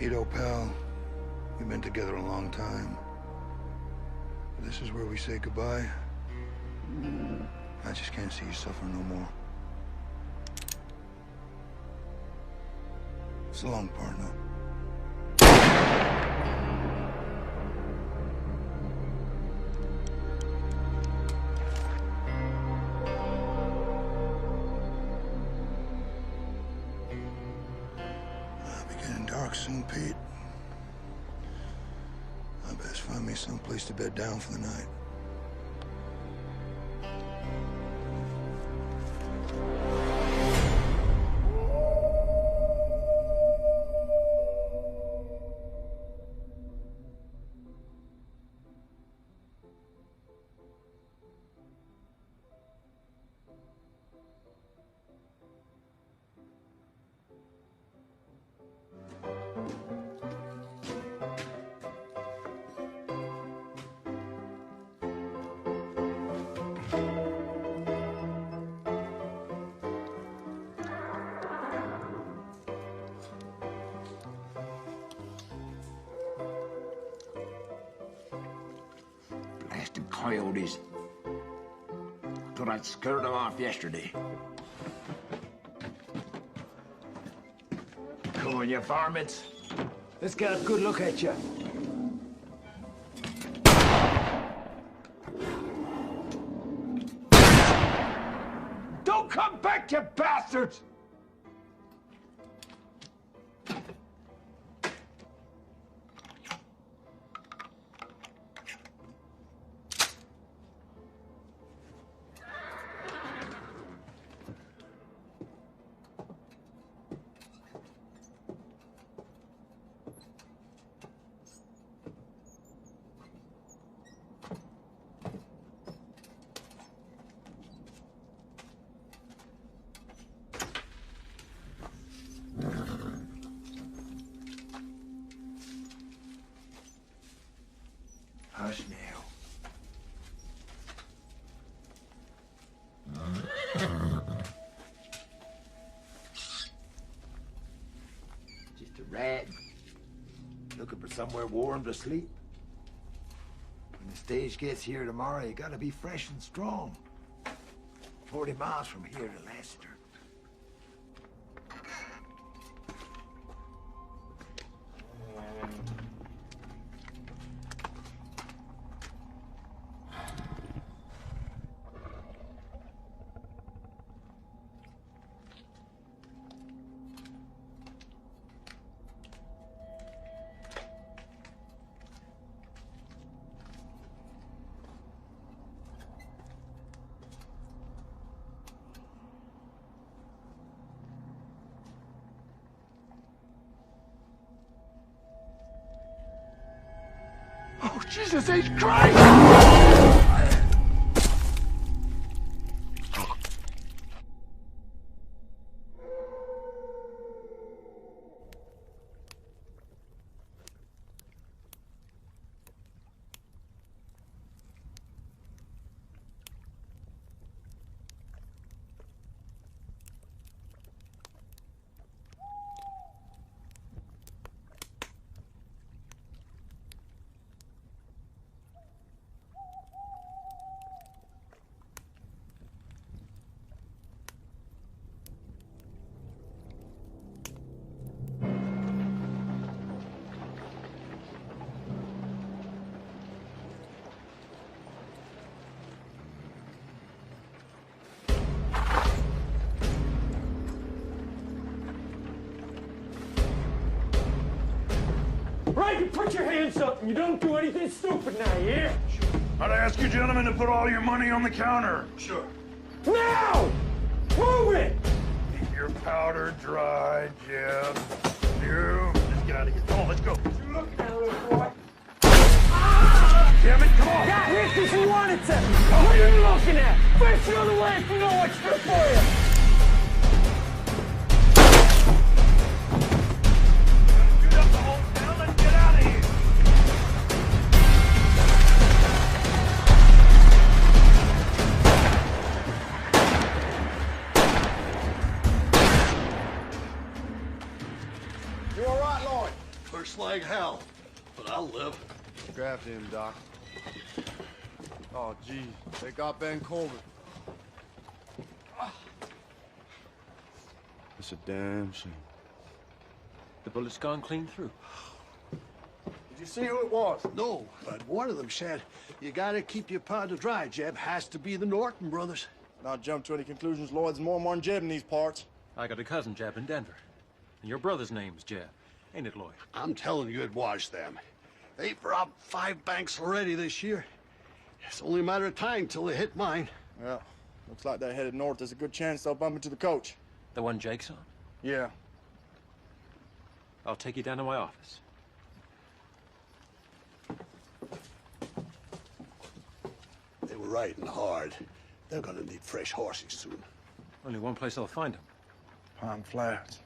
Ito, pal, we've been together a long time. This is where we say goodbye. I just can't see you suffer no more. So long, partner. I'll be getting dark soon, Pete. I best find me some place to bed down for the night. Blasted coyotes. Thought I'd scared them off yesterday. Come on, you varmints. Let's get a good look at you. Don't come back, you bastards! Hush now. Just a rat looking for somewhere warm to sleep. When the stage gets here tomorrow, you gotta be fresh and strong. 40 miles from here to Leicester. Oh, Jesus H. Christ! Right, you put your hands up and you don't do anything stupid now, yeah? Sure. I'd ask you gentlemen to put all your money on the counter. Sure. Now! Move it! Keep your powder dry, Jeb. You. Let's get out of here. Come on, let's go. You look now, little boy. Damn it, come on. Got here because you wanted to. What are you looking at? Fish the other way if you know what's good for you. Shoot up the whole town and get out of here. You all right, Lloyd? I'll live. Grab him, Doc. Oh, gee, they got Ben Colbert. It's a damn shame. The bullet's gone clean through. Did you see who it was? No, but one of them said, you gotta keep your powder dry, Jeb. Has to be the Norton brothers. Not jump to any conclusions. Lloyd's more modern Jeb in these parts. I got a cousin, Jeb, in Denver. And your brother's name's Jeb. Ain't it, Lloyd? I'm telling you, it was them. They've robbed 5 banks already this year. It's only a matter of time till they hit mine. Yeah, looks like they're headed north. There's a good chance they'll bump into the coach. The one Jake's on? Yeah. I'll take you down to my office. They were riding hard. They're gonna need fresh horses soon. Only one place I'll find them. Palm Flats.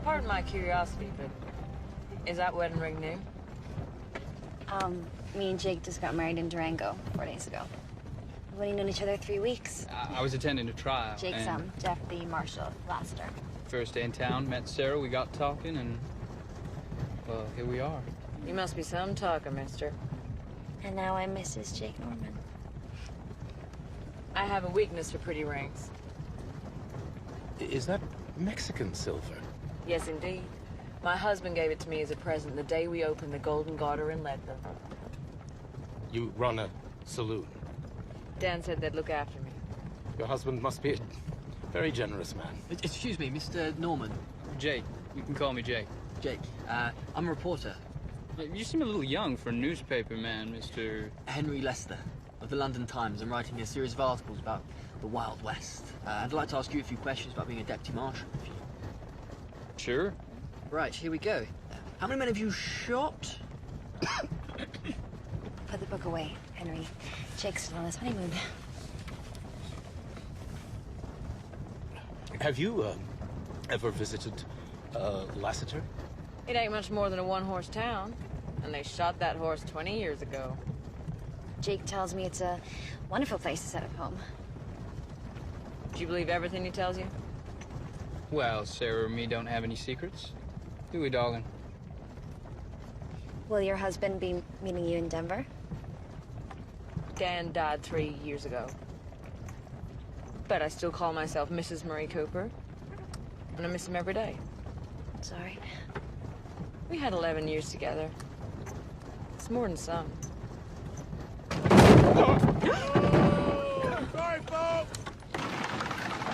Pardon my curiosity, but is that wedding ring new? Me and Jake just got married in Durango 4 days ago. We've only known each other 3 weeks. I was attending a trial. Jake's and Jeff, the marshal of Laster. First day in town, met Sarah, we got talking, and, well, here we are. You must be some talker, mister. And now I'm Mrs. Jake Norman. I have a weakness for pretty rings. Is that Mexican silver? Yes, indeed. My husband gave it to me as a present the day we opened the Golden Garter in Leadville. You run a saloon. Dan said they'd look after me. Your husband must be a very generous man. Excuse me, Mr. Norman. Jake. You can call me Jake. Jake, I'm a reporter. You seem a little young for a newspaper man, Mr. Henry Lester of the London Times. I'm writing a series of articles about the Wild West. I'd like to ask you a few questions about being a deputy marshal. If you... Sure. Right, here we go. How many men have you shot? Put the book away, Henry. Jake's still on his honeymoon. Have you ever visited Lassiter? It ain't much more than a one-horse town, and they shot that horse 20 years ago. Jake tells me it's a wonderful place to set up home. Do you believe everything he tells you? Well, Sarah and me don't have any secrets. Do we, darling? Will your husband be meeting you in Denver? Dan died 3 years ago. But I still call myself Mrs. Murray Cooper, and I miss him every day. Sorry. We had 11 years together. It's more than some. Sorry, folks!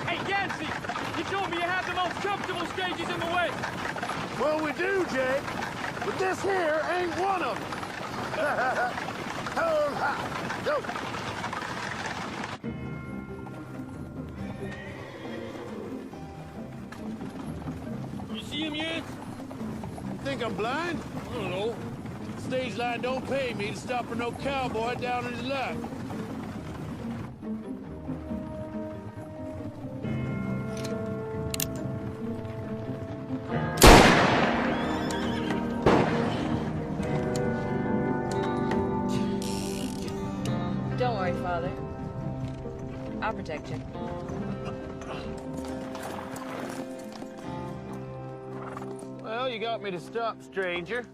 Hey, Yancey! You told me you had the most comfortable stages in the West! Well, we do, Jake. But this here ain't one of them. Hold high. Go. You see him yet? Think I'm blind? I don't know. Stage line don't pay me to stop for no cowboy down in his luck. Don't worry, Father. I'll protect you. Well, you got me to stop, stranger.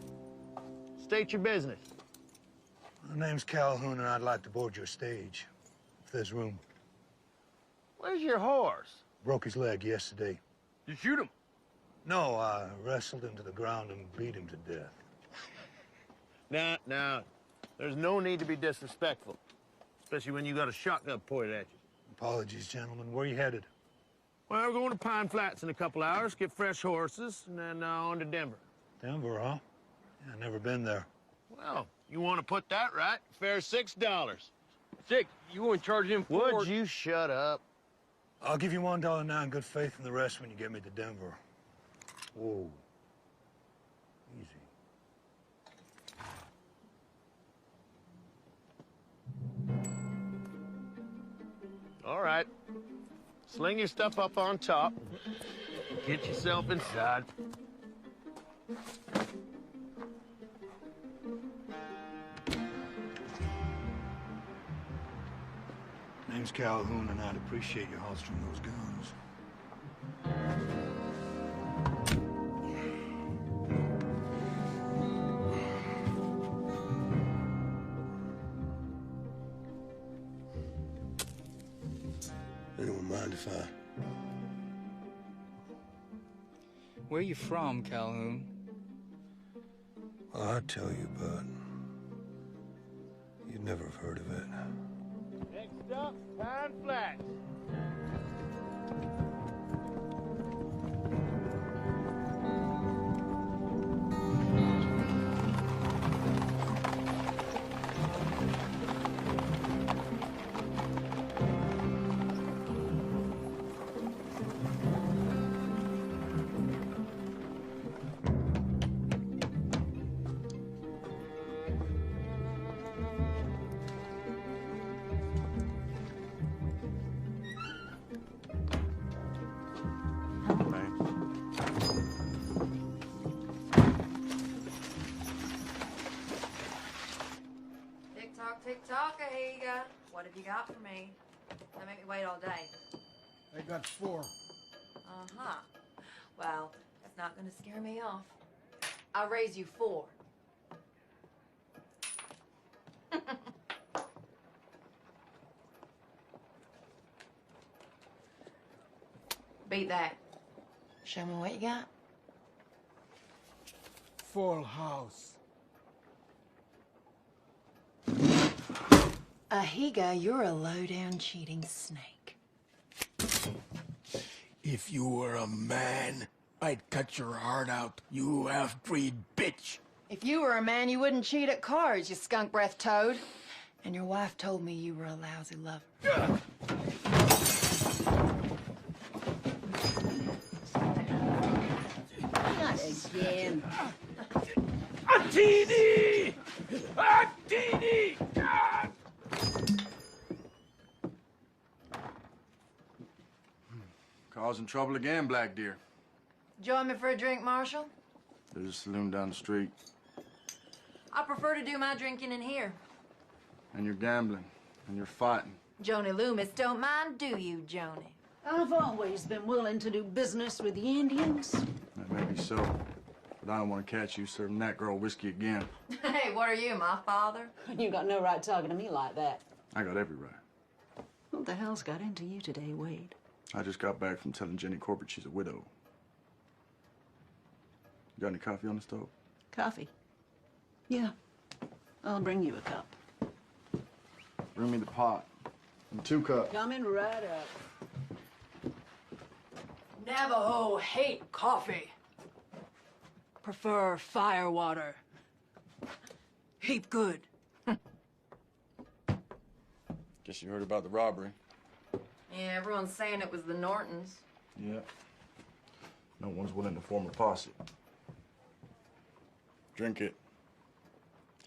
State your business. My name's Calhoun, and I'd like to board your stage, if there's room. Where's your horse? Broke his leg yesterday. You shoot him? No, I wrestled him to the ground and beat him to death. Now, there's no need to be disrespectful, especially when you got a shotgun pointed at you. Apologies, gentlemen. Where are you headed? Well, we're going to Pine Flats in a couple hours, get fresh horses, and then on to Denver. Denver, huh? Yeah, never been there. Well, you want to put that right? Fare's $6. Jake, you won't charge him for... Would you shut up? I'll give you $1 now in good faith, and the rest when you get me to Denver. Whoa. Easy. All right. Sling your stuff up on top. Get yourself inside. Name's Calhoun, and I'd appreciate you holstering those guns. Anyone mind if I... Where are you from, Calhoun? Well, I'd tell you, but you'd never have heard of it. Next up, Pine Flats. Tick-tock, Ahiga. What have you got for me? Don't make me wait all day. I got 4. Uh-huh. Well, that's not gonna scare me off. I'll raise you 4. Beat that. Show me what you got. Full house. Ahiga, you're a low-down cheating snake. If you were a man, I'd cut your heart out, you half-breed bitch. If you were a man, you wouldn't cheat at cards, you skunk-breath toad. And your wife told me you were a lousy lover. Not again. Attini! Attini! Causing trouble again, Black Deer. Join me for a drink, Marshal? There's a saloon down the street. I prefer to do my drinking in here. And you're gambling. And you're fighting. Joni Loomis don't mind, do you, Joni? I've always been willing to do business with the Indians. That may be so. But I don't want to catch you serving that girl whiskey again. Hey, what are you, my father? You got no right talking to me like that. I got every right. What the hell's got into you today, Wade? I just got back from telling Jenny Corbett she's a widow. You got any coffee on the stove? Coffee? Yeah. I'll bring you a cup. Bring me the pot. And 2 cups. Coming right up. Navajo hate coffee. Prefer fire water. Heap good. Guess you heard about the robbery. Yeah, everyone's saying it was the Nortons. Yeah. No one's willing to form a posse. Drink it.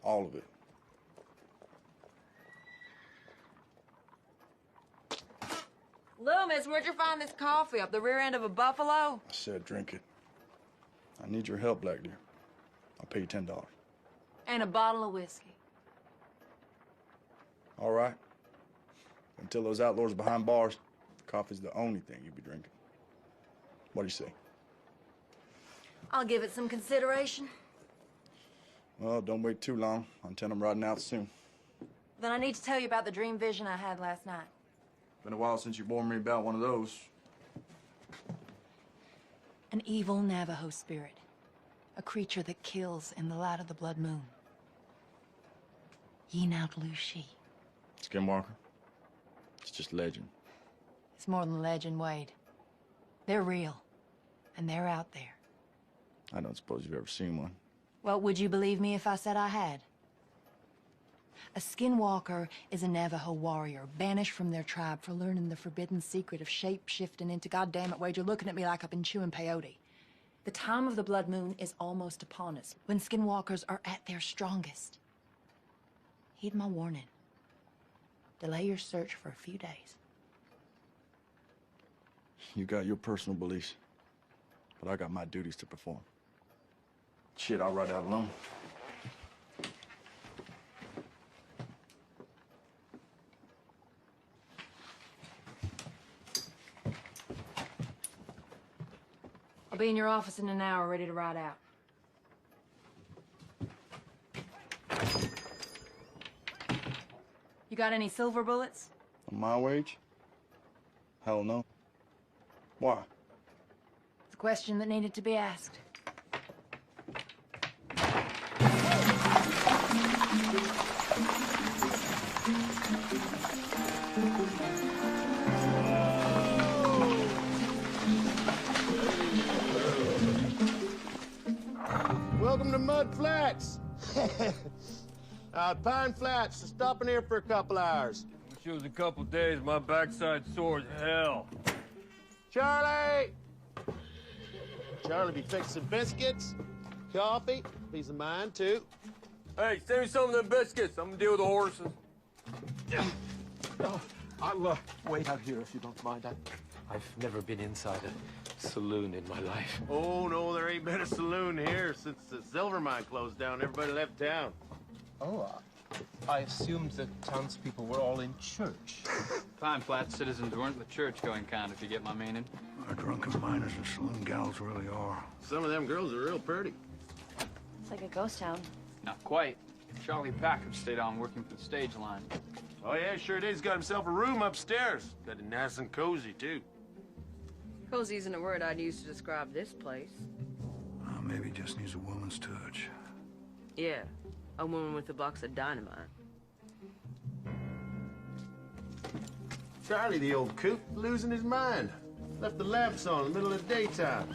All of it. Loomis, where'd you find this coffee? Up the rear end of a buffalo? I said drink it. I need your help, Black Deer. I'll pay you $10. And a bottle of whiskey. All right. Until those outlaws are behind bars, coffee's the only thing you'll be drinking. What do you say? I'll give it some consideration. Well, don't wait too long. I'm telling them riding out soon. Then I need to tell you about the dream vision I had last night. Been a while since you warned me about one of those. An evil Navajo spirit. A creature that kills in the light of the blood moon. Yeenautlushi. Skinwalker? It's just legend. It's more than legend, Wade. They're real. And they're out there. I don't suppose you've ever seen one. Well, would you believe me if I said I had? A skinwalker is a Navajo warrior, banished from their tribe for learning the forbidden secret of shape-shifting into... goddamn it, Wade, you're looking at me like I've been chewing peyote. The time of the blood moon is almost upon us, when skinwalkers are at their strongest. Heed my warning. Delay your search for a few days. You got your personal beliefs, but I got my duties to perform. Shit, I'll ride out alone. I'll be in your office in an hour, ready to ride out. You got any silver bullets? On my wage? Hell no. Why? It's a question that needed to be asked. Welcome to Mud Flats. Pine Flats, stopping here for a couple hours. Wish it was a couple days. My backside sore as hell. Charlie! Charlie be fixing biscuits, coffee, peace of mind, too. Hey, send me some of them biscuits. I'm gonna deal with the horses. I'll wait out here if you don't mind. I've never been inside a saloon in my life. Oh, no, there ain't been a saloon here since the silver mine closed down. Everybody left town. Oh, I assumed the townspeople were all in church. Pine Flat citizens weren't the church-going kind, if you get my meaning. Our drunken miners and saloon gals really are. Some of them girls are real pretty. It's like a ghost town. Not quite. Charlie Packer stayed on working for the stage line. Oh, yeah, sure did. He's got himself a room upstairs. Got it nice and cozy, too. Cozy isn't a word I'd use to describe this place. Maybe just needs a woman's touch. Yeah, a woman with a box of dynamite. Charlie, the old coot, losing his mind. Left the lamps on in the middle of the daytime.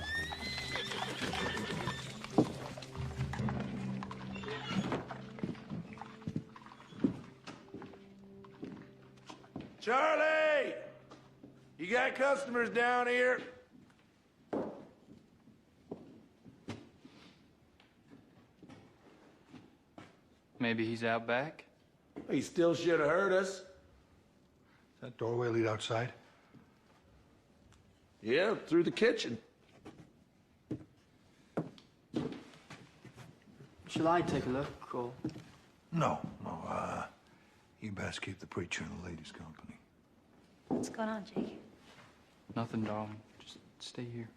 Charlie! You got customers down here? Maybe he's out back? He still should have heard us. Does that doorway lead outside? Yeah, through the kitchen. Shall I take a look, or...? No. You best keep the preacher in the ladies' company. What's going on, Jake? Nothing, darling. Just stay here.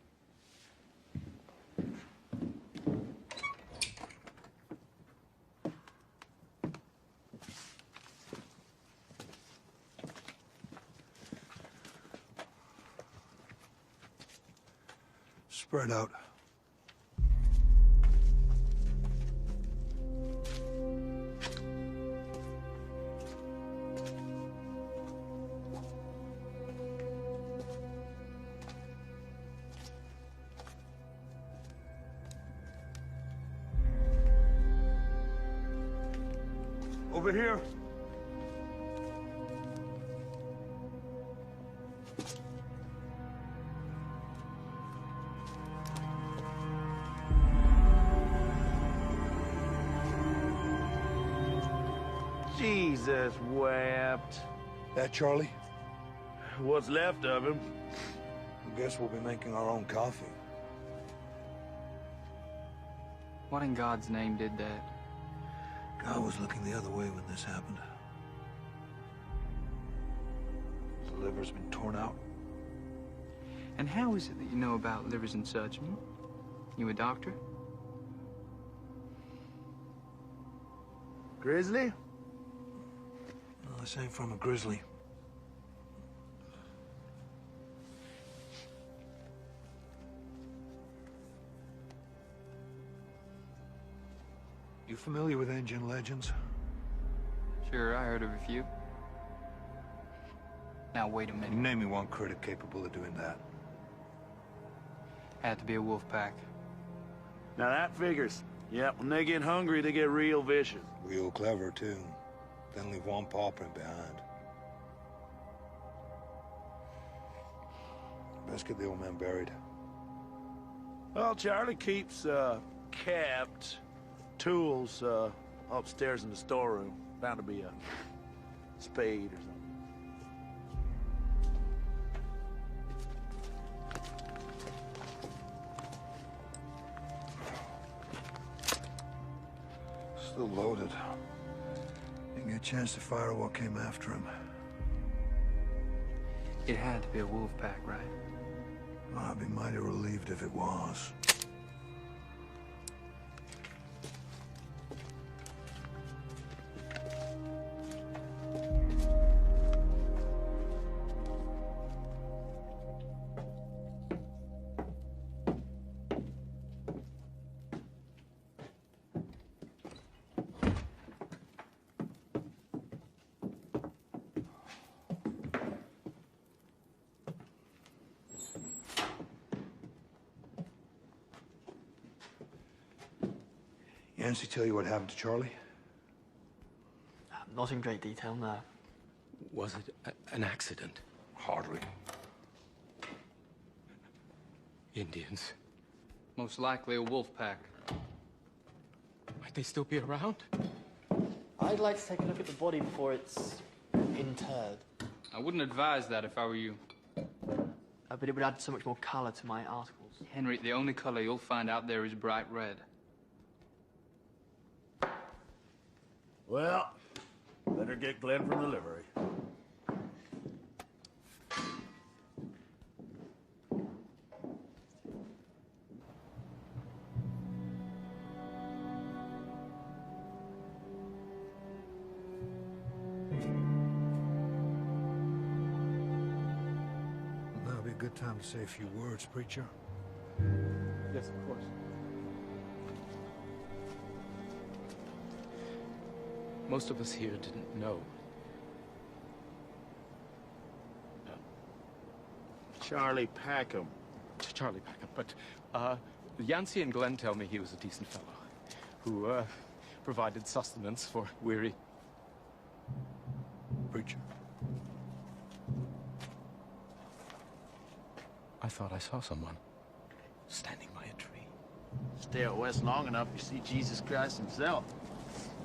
Spread out. Over here. Jesus wept. That Charlie? What's left of him? I guess we'll be making our own coffee. What in God's name did that? God was looking the other way when this happened. The liver's been torn out. And how is it that you know about livers and such, hmm? You a doctor? Grizzly? No, this ain't from a grizzly. You familiar with Indian legends? Sure, I heard of a few. Now, wait a minute. You name me one critic capable of doing that. Had to be a wolf pack. Now that figures. Yep, when they get hungry, they get real vicious. Real clever, too. Then leave one paw print behind. Best get the old man buried. Well, Charlie keeps, kept tools, upstairs in the storeroom. Bound to be a spade or something. Still loaded. Didn't get a chance to fire what came after him. It had to be a wolf pack, right? I'd be mighty relieved if it was. Yancy tell you what happened to Charlie? Not in great detail, no. Was it an accident? Hardly. Indians. Most likely a wolf pack. Might they still be around? I'd like to take a look at the body before it's interred. I wouldn't advise that if I were you. But it would add so much more colour to my articles. Henry, the only color you'll find out there is bright red. Well, better get Glenn from the livery. That'll be a good time to say a few words, preacher. Yes, of course. Most of us here didn't know. Charlie Packham. Charlie Packham, but Yancy and Glenn tell me he was a decent fellow who provided sustenance for weary preacher. I thought I saw someone standing by a tree. Stay out west long enough, you see Jesus Christ himself.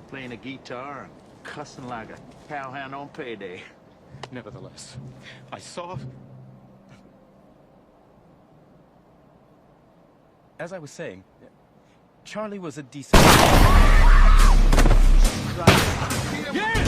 Playing a guitar and cussing like a cowhand on payday. Nevertheless, I saw... As I was saying, Charlie was a decent... Yeah!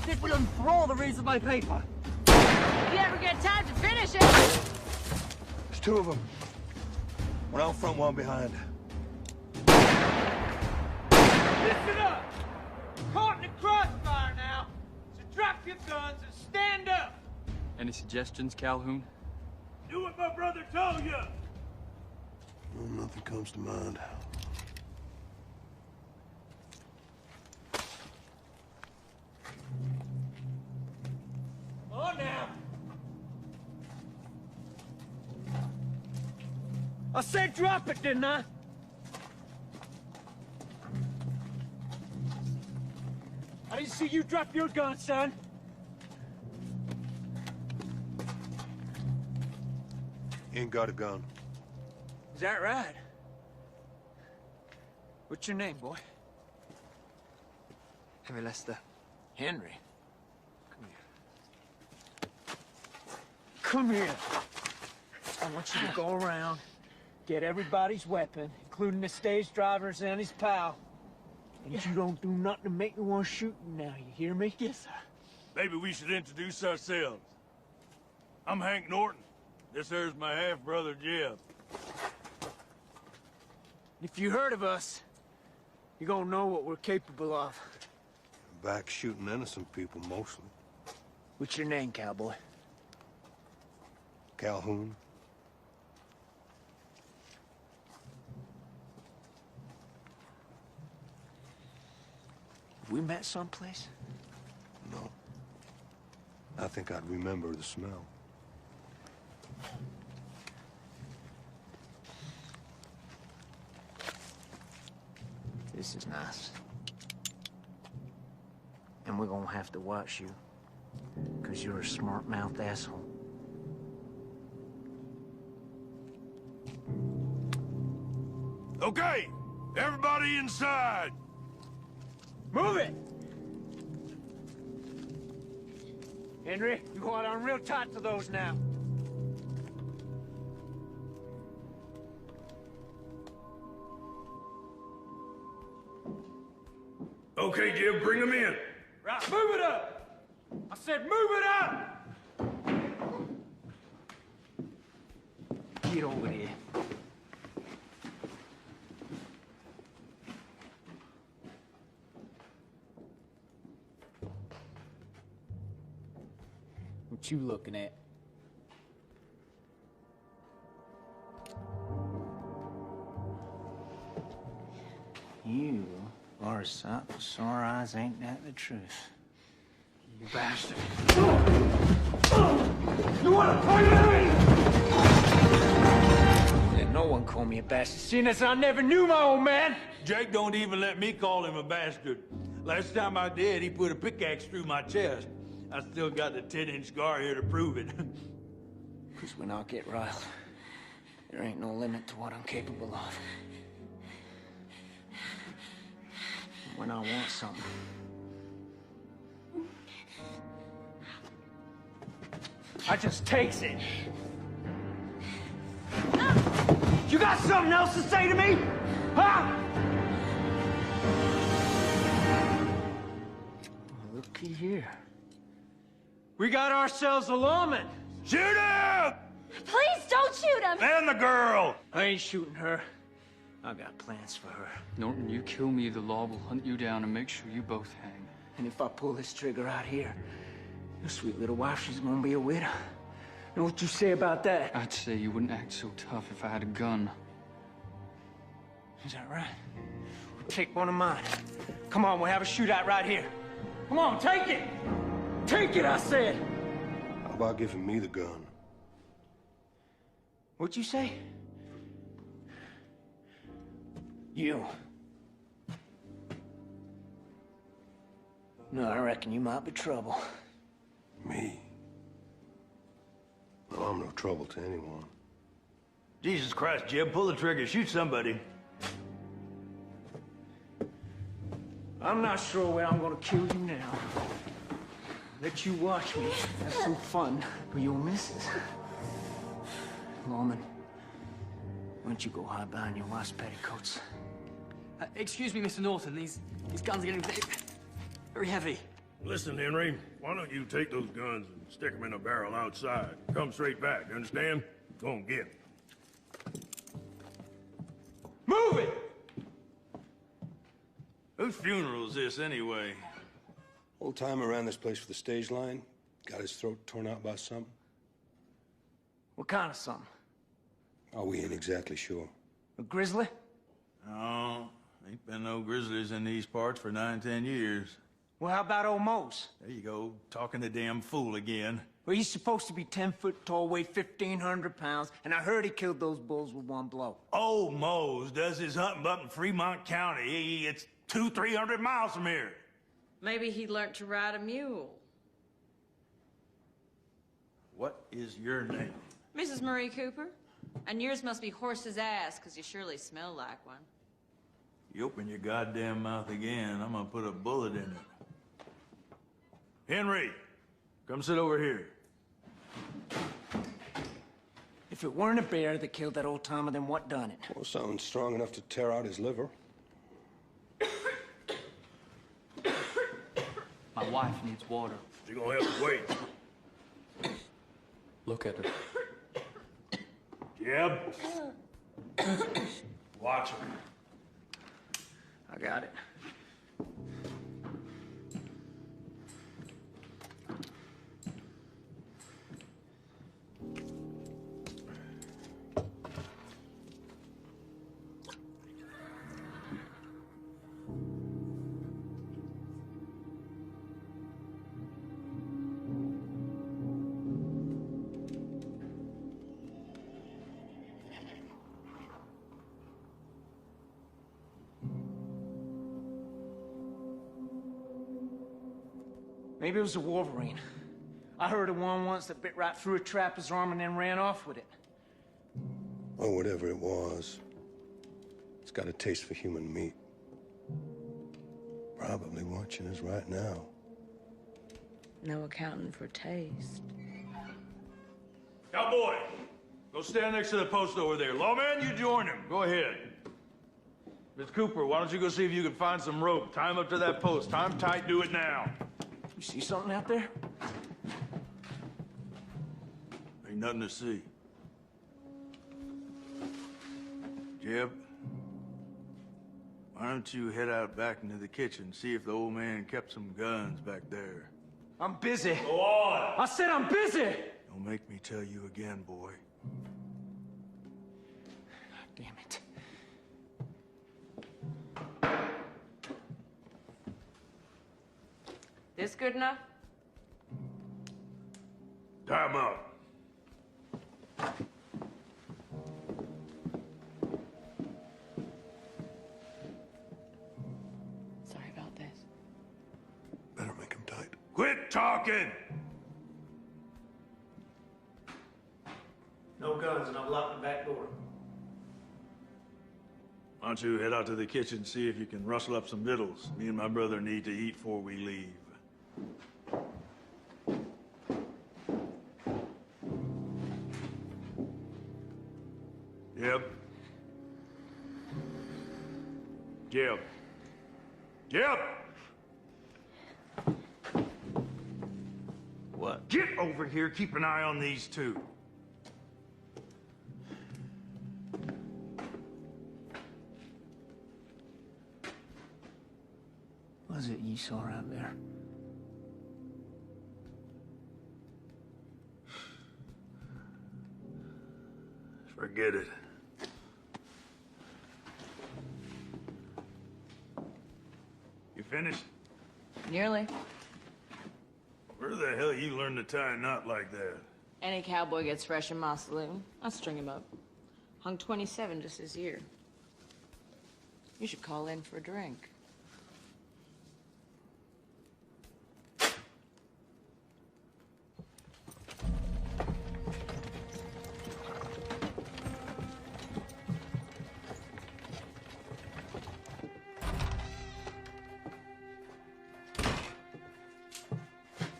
This will enthrall the readers of my paper. If you ever get time to finish it. There's two of them. One out front, one behind. Listen up! Caught in the crossfire now, so drop your guns and stand up! Any suggestions, Calhoun? Do what my brother told you! No, nothing comes to mind. On now! I said drop it, didn't I? I didn't see you drop your gun, son. He ain't got a gun. Is that right? What's your name, boy? Henry Lester. Henry. Come here. I want you to go around, get everybody's weapon, including the stage driver's and his pal. And you don't do nothing to make me want to shoot you now, you hear me? Yes, sir. Maybe we should introduce ourselves. I'm Hank Norton. This here's my half-brother, Jeff. If you heard of us, you're gonna know what we're capable of. Back shooting innocent people, mostly. What's your name, cowboy? Calhoun. Have we met someplace? No. I think I'd remember the smell. This is nice. And we're gonna have to watch you Because you're a smart-mouthed asshole. Okay, everybody inside. Move it! Henry, you hold on real tight to those now. Okay, Jim, bring them in. Right, move it up! I said move it up! Get over here. What you looking at? You are a sight for sore eyes, ain't that the truth? You bastard. You wanna fight me? Let no one call me a bastard, seeing as I never knew my old man. Jake don't even let me call him a bastard. Last time I did, he put a pickaxe through my chest. I still got the 10-inch scar here to prove it. Because when I get riled, there ain't no limit to what I'm capable of. When I want something, I just takes it. You got something else to say to me? Huh? Looky here. We got ourselves a lawman. Shoot him! Please don't shoot him! And the girl! I ain't shooting her. I got plans for her. Norton, you kill me, the law will hunt you down and make sure you both hang. And if I pull this trigger out here, your sweet little wife, she's gonna be a widow. Know what you say about that? I'd say you wouldn't act so tough if I had a gun. Is that right? Take one of mine. Come on, we'll have a shootout right here. Come on, take it! Take it, I said! How about giving me the gun? What'd you say? You. No, I reckon you might be trouble. Me? Well, I'm no trouble to anyone. Jesus Christ, Jim, pull the trigger, shoot somebody. I'm not sure when I'm gonna kill you now. Let you watch me have some fun with your missus. Lawman, why don't you go hide behind your wife's petticoats? Excuse me, Mr. Norton. These guns are getting very heavy. Listen, Henry, why don't you take those guns and stick them in a barrel outside? Come straight back, you understand? Go on, get 'em. Move it! Whose funeral is this, anyway? Old timer ran this place for the stage line. Got his throat torn out by something. What kind of something? Oh, we ain't exactly sure. A grizzly? No, ain't been no grizzlies in these parts for 9-10 years. Well, how about old Mose? There you go, talking the damn fool again. Well, he's supposed to be 10 foot tall, weigh 1,500 pounds, and I heard he killed those bulls with one blow. Old Mose does his hunting up in Fremont County. It's 200-300 miles from here. Maybe he learned to ride a mule. What is your name? Mrs. Marie Cooper? And yours must be horse's ass, because you surely smell like one. You open your goddamn mouth again, I'm gonna put a bullet in it. Henry, come sit over here. If it weren't a bear that killed that old timer, then what done it? Well, something strong enough to tear out his liver. My wife needs water. You're gonna have to wait. Look at her. Jeb. Watch her. I got it. Maybe it was a Wolverine. I heard of one once that bit right through a trapper's arm and then ran off with it. Or whatever it was. It's got a taste for human meat. Probably watching us right now. No accounting for taste. Cowboy, go stand next to the post over there. Lawman, you join him. Go ahead. Miss Cooper, why don't you go see if you can find some rope? Tie him up to that post. Tie him tight, do it now. You see something out there? Ain't nothing to see. Jeb, why don't you head out back into the kitchen, see if the old man kept some guns back there. I'm busy. Go on! I said I'm busy! Don't make me tell you again, boy. Damn it. This good enough? Tie him up. Sorry about this. Better make him tight. Quit talking! No guns, and I've locked the back door. Why don't you head out to the kitchen, see if you can rustle up some victuals. Me and my brother need to eat before we leave. Jeb. Jeb. Jeb! What? Get over here, keep an eye on these two. What is it you saw out there? Forget it. You finished? Nearly. Where the hell you learn to tie a knot like that? Any cowboy gets fresh in my saloon. I string him up. Hung 27 just this year. You should call in for a drink.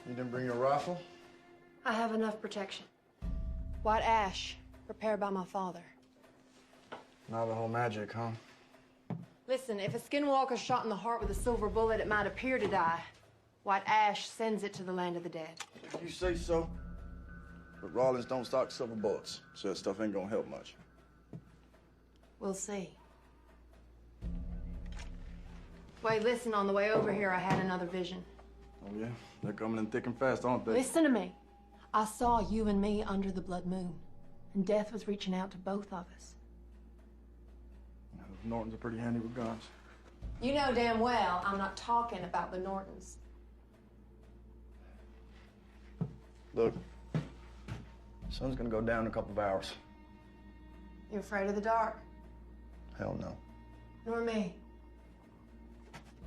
You didn't bring your rifle? I have enough protection. White ash, prepared by my father. Navajo magic, huh? Listen, if a skinwalker's shot in the heart with a silver bullet, it might appear to die. White ash sends it to the land of the dead. You say so? But Rawlins don't stock silver bullets, so that stuff ain't gonna help much. We'll see. Wait, listen, on the way over here, I had another vision. Oh, yeah? They're coming in thick and fast, aren't they? Listen to me. I saw you and me under the blood moon, and death was reaching out to both of us. Yeah, those Nortons are pretty handy with guns. You know damn well I'm not talking about the Nortons. Look, the sun's gonna go down in a couple of hours. You afraid of the dark? Hell no. Nor me.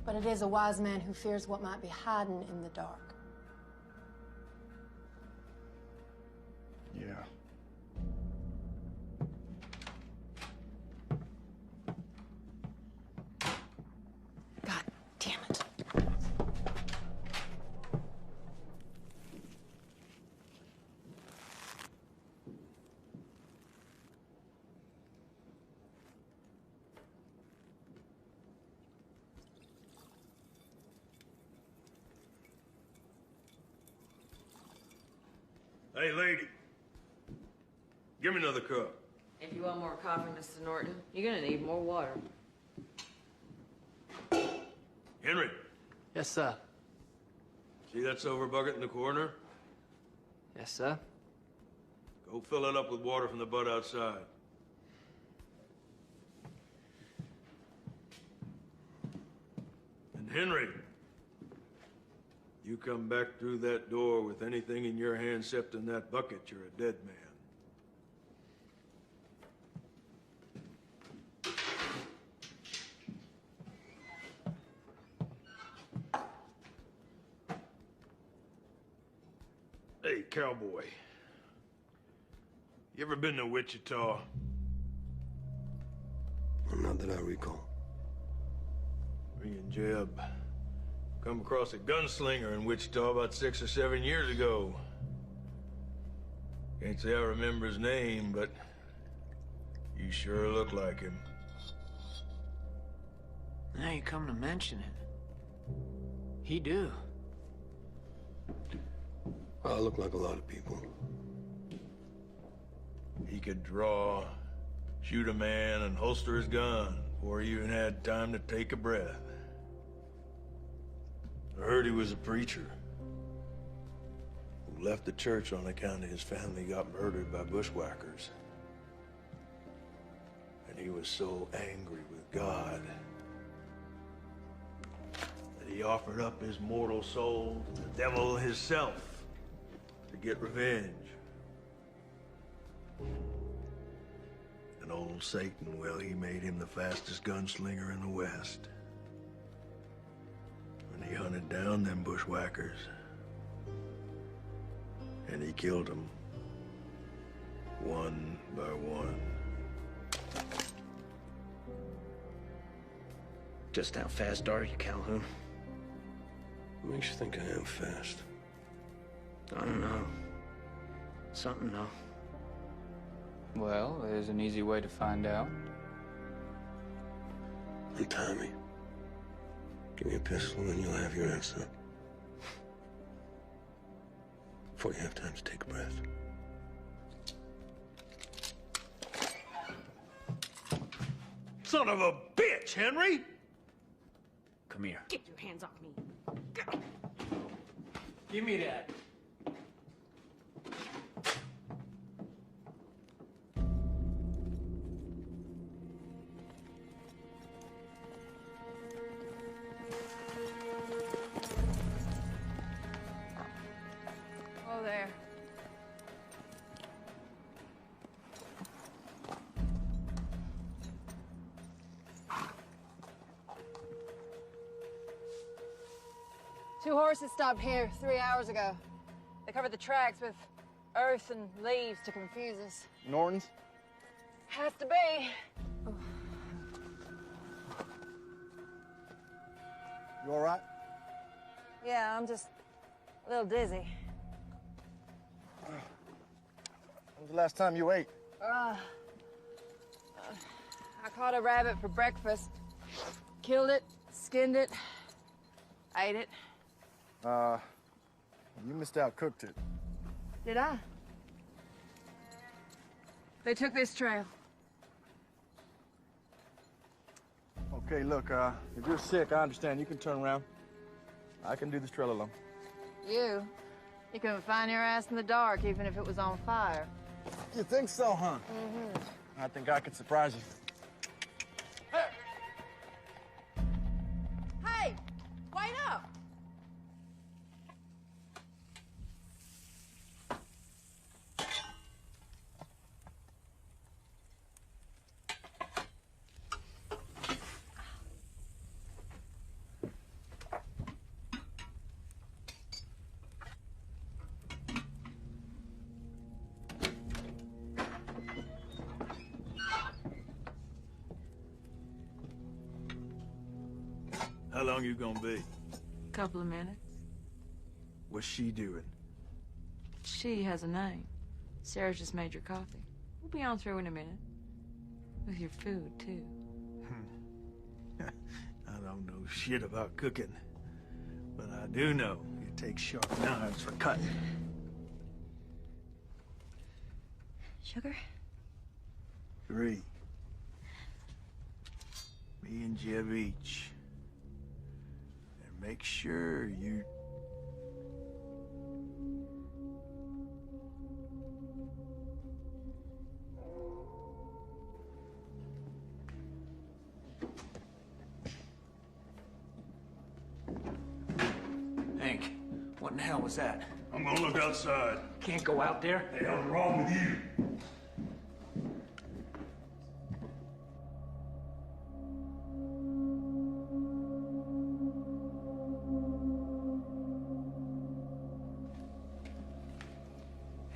But it is a wise man who fears what might be hiding in the dark. Yeah. God damn it. Hey, lady. Give me another cup. If you want more coffee, Mr. Norton, you're gonna need more water. Henry. Yes, sir. See that silver bucket in the corner? Yes, sir. Go fill it up with water from the butt outside. And Henry, you come back through that door with anything in your hand except in that bucket, you're a dead man. Hey, cowboy. You ever been to Wichita? Well, not that I recall. Me and Jeb come across a gunslinger in Wichita about 6 or 7 years ago. Can't say I remember his name, but you sure look like him. Now you come to mention it. He do. I look like a lot of people. He could draw, shoot a man, and holster his gun before he even had time to take a breath. I heard he was a preacher who left the church on account of his family got murdered by bushwhackers. And he was so angry with God that he offered up his mortal soul to the devil himself to get revenge. And old Satan, well, he made him the fastest gunslinger in the West. And he hunted down them bushwhackers. And he killed them, one by one. Just how fast are you, Calhoun? What makes you think I am fast? I don't know. Something, though. Well, there's an easy way to find out. And Tommy, give me a pistol and you'll have your answer. Before you have time to take a breath. Son of a bitch, Henry! Come here. Get your hands off me. Give me that. Oh, there. Two horses stopped here 3 hours ago. They covered the tracks with earth and leaves to confuse us. Norton's? Has to be. You all right? Yeah, I'm just a little dizzy. When was the last time you ate? I caught a rabbit for breakfast. Killed it, skinned it, ate it. You missed out, cooked it. Did I? They took this trail. Okay, look, if you're sick, I understand. You can turn around. I can do this trail alone. You couldn't find your ass in the dark, even if it was on fire. You think so, huh? Mm-hmm. I think I could surprise you. Hey, wait up! How long you gonna be? Couple of minutes. What's she doing? She has a name. Sarah just made your coffee. We'll be on through in a minute. With your food, too. I don't know shit about cooking, but I do know it takes sharp knives for cutting. Sugar? 3. Me and Jeb each. And make sure you... Hank, what in the hell was that? I'm gonna look outside. Can't go out there? What the hell's wrong with you?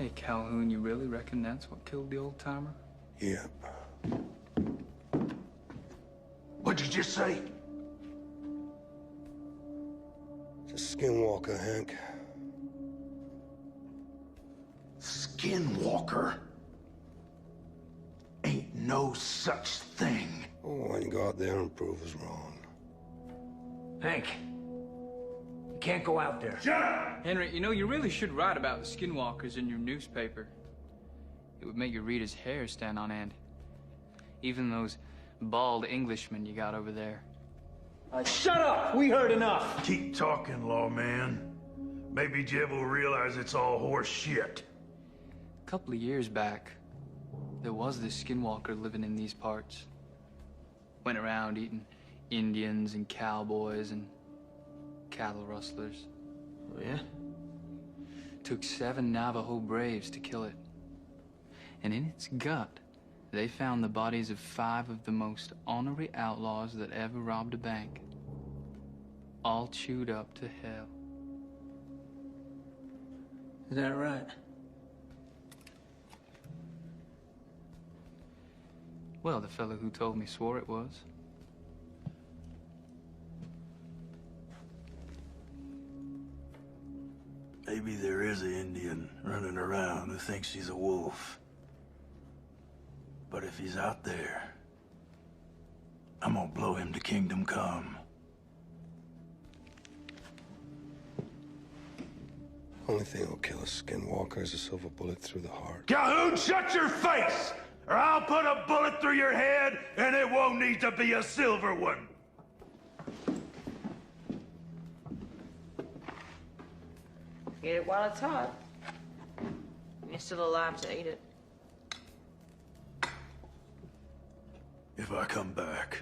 Hey, Calhoun, you really reckon that's what killed the old-timer? Yep. What'd you just say? It's a skinwalker, Hank. Skinwalker? Ain't no such thing. Oh, why don't you go out there and prove us wrong? Hank, you can't go out there. Shut up! Henry, you know, you really should write about the skinwalkers in your newspaper. It would make your readers' hair stand on end. Even those bald Englishmen you got over there. Shut up! We heard enough! Keep talking, lawman. Maybe Jeb will realize it's all horse shit. A couple of years back, there was this skinwalker living in these parts. Went around eating Indians and cowboys and cattle rustlers. Oh, yeah? Took 7 Navajo braves to kill it. And in its gut, they found the bodies of 5 of the most ornery outlaws that ever robbed a bank. All chewed up to hell. Is that right? Well, the fellow who told me swore it was. Maybe there is an Indian running around who thinks he's a wolf. But if he's out there, I'm gonna blow him to kingdom come. Only thing that'll kill a skinwalker is a silver bullet through the heart. Calhoun, shut your face! Or I'll put a bullet through your head, and it won't need to be a silver one. Eat it while it's hot. You're still alive to eat it. If I come back,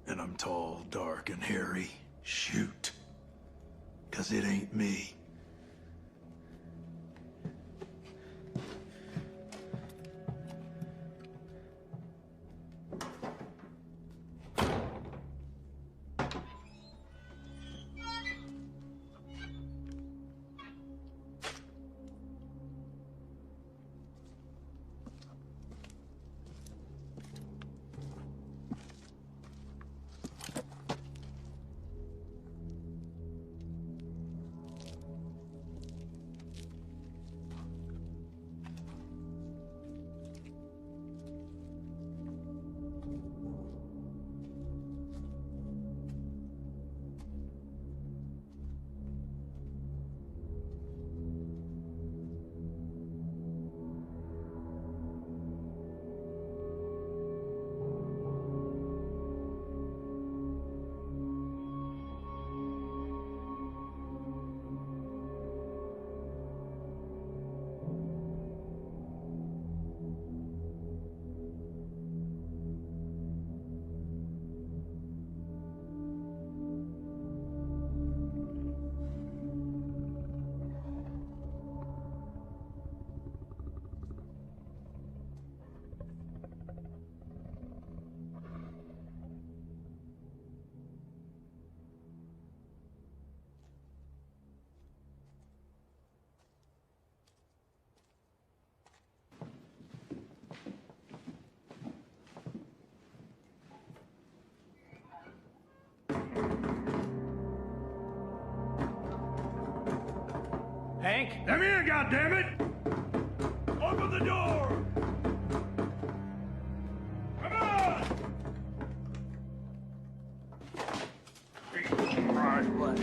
and I'm tall, dark, and hairy, shoot. 'Cause it ain't me. Hank? Let me in, goddammit! Open the door! Come on! Right. What?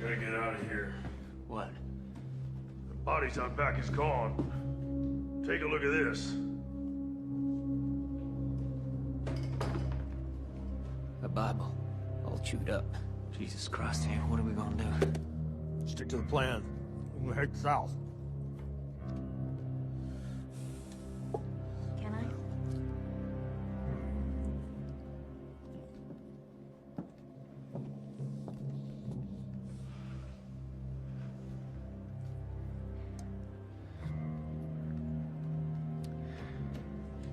Gotta get out of here. What? The body's out back is gone. Take a look at this. A Bible. All chewed up. Jesus Christ, Hank, what are we gonna do? Stick to the plan. We're gonna head south. Can I?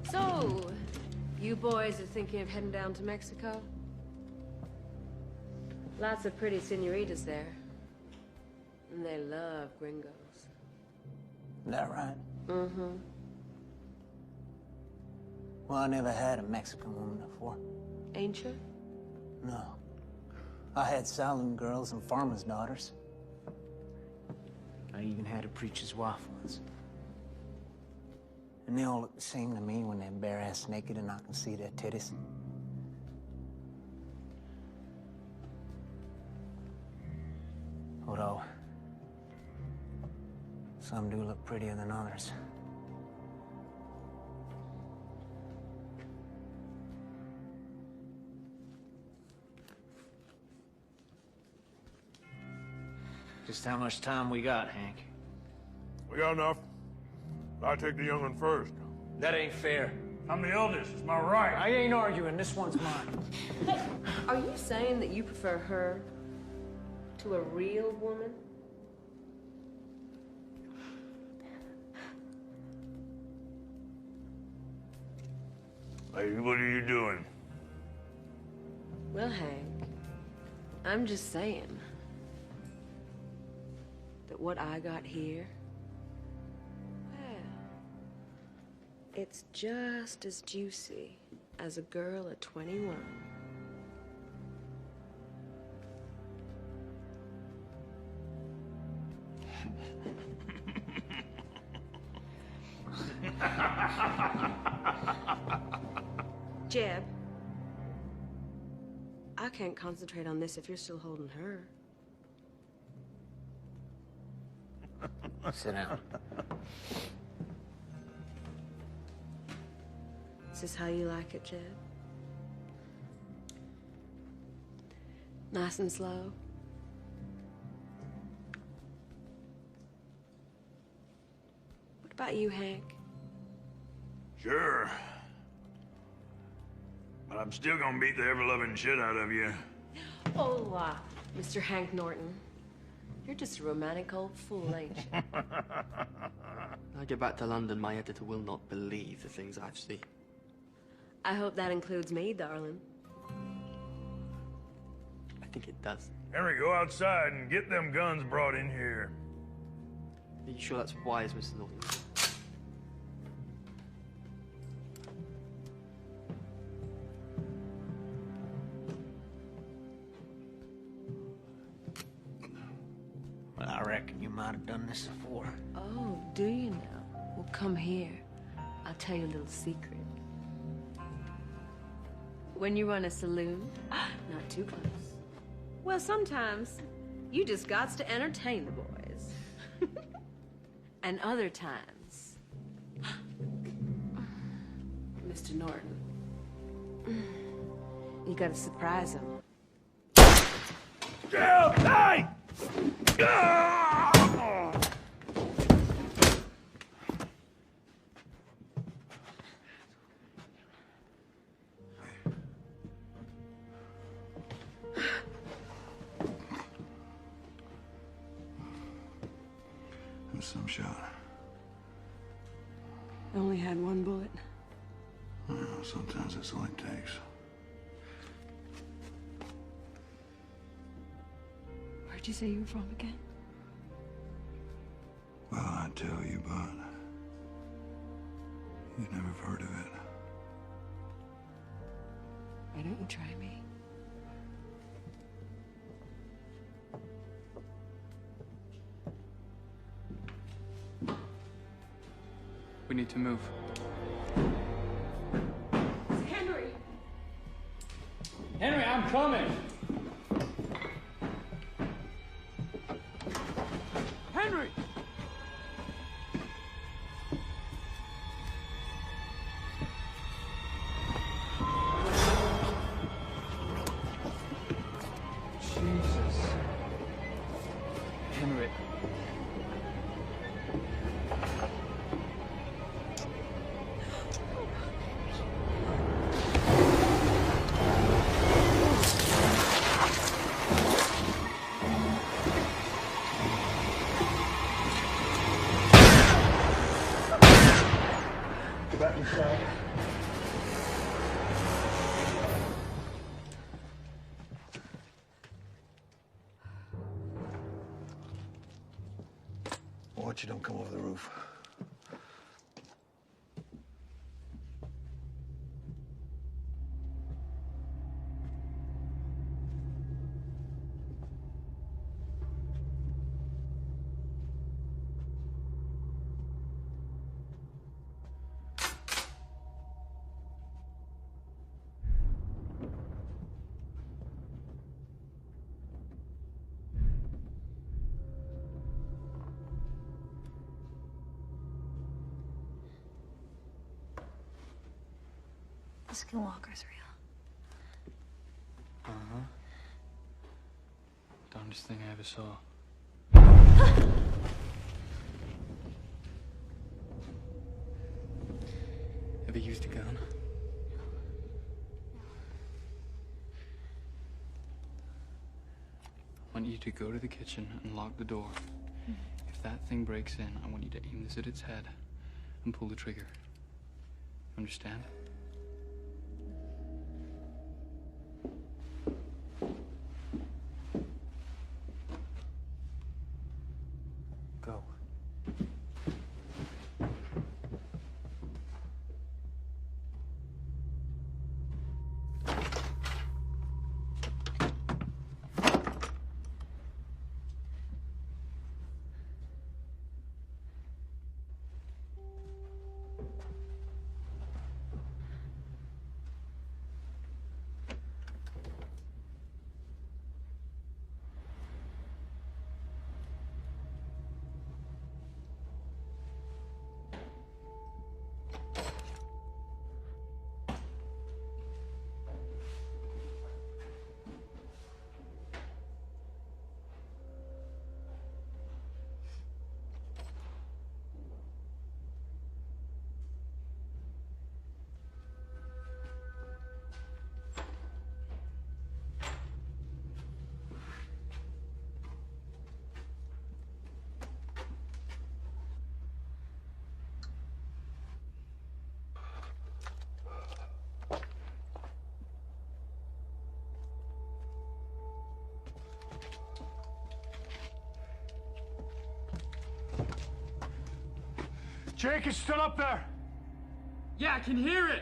So, you boys are thinking of heading down to Mexico? Lots of pretty senoritas there. And they love gringos. Is that right? Mm-hmm. Well, I never had a Mexican woman before. Ain't you? No. I had saloon girls and farmers' daughters. I even had a preacher's wife once. And they all look the same to me when they're bare-ass naked and I can see their titties. Although, some do look prettier than others. Just how much time we got, Hank? We got enough. I take the young one first. That ain't fair. I'm the eldest, it's my right. I ain't arguing, this one's mine. Are you saying that you prefer her to a real woman? Hey, what are you doing? Well, Hank, I'm just saying that what I got here, well, it's just as juicy as a girl at 21. Jeb, I can't concentrate on this if you're still holding her. Sit down. Is this how you like it, Jeb? Nice and slow? What about you, Hank? Sure. But I'm still gonna beat the ever-loving shit out of you. Oh, Mr. Hank Norton. You're just a romantic old fool, ain't you? When I get back to London, my editor will not believe the things I've seen. I hope that includes me, darling. I think it does. Henry, go outside and get them guns brought in here. Are you sure that's wise, Mr. Norton? Well, I reckon you might have done this before. Oh, do you now? Well, come here. I'll tell you a little secret. When you run a saloon, not too close. Well, sometimes you just gots to entertain the boys. And other times, Mr. Norton, you gotta surprise him. Hey! That's some shot. I only had one bullet. Well, sometimes that's all it takes. Where'd you say you were from again? Well, I'd tell you, but you'd never have heard of it. Why don't you try me? We need to move. Henry! Henry, I'm coming! Henry! Jesus. Henry. Watch you don't come over the roof. The Skinwalker's real. Uh-huh. Darndest thing I ever saw. Ever used a gun? I want you to go to the kitchen and lock the door. If that thing breaks in, I want you to aim this at its head and pull the trigger. Understand? Go. Jake is still up there. Yeah, I can hear it.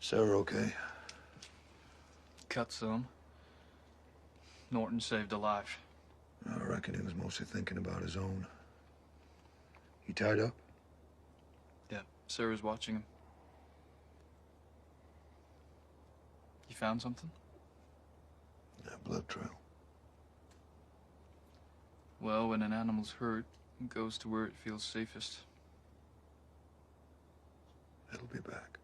Sarah okay? Cut some. Norton saved a life. I reckon he was mostly thinking about his own. He tied up? Yeah, Sarah's watching him. You found something? That blood trail. Well, when an animal's hurt, it goes to where it feels safest. It'll be back.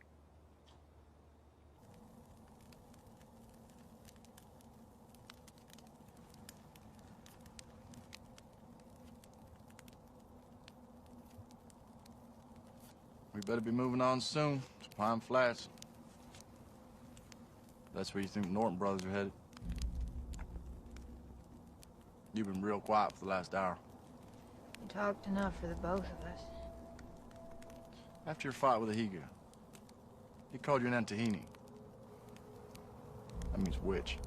We better be moving on soon. It's Pine Flats. That's where you think the Norton brothers are headed. You've been real quiet for the last hour. You talked enough for the both of us. After your fight with the Higa, he called you an Antahini. That means witch.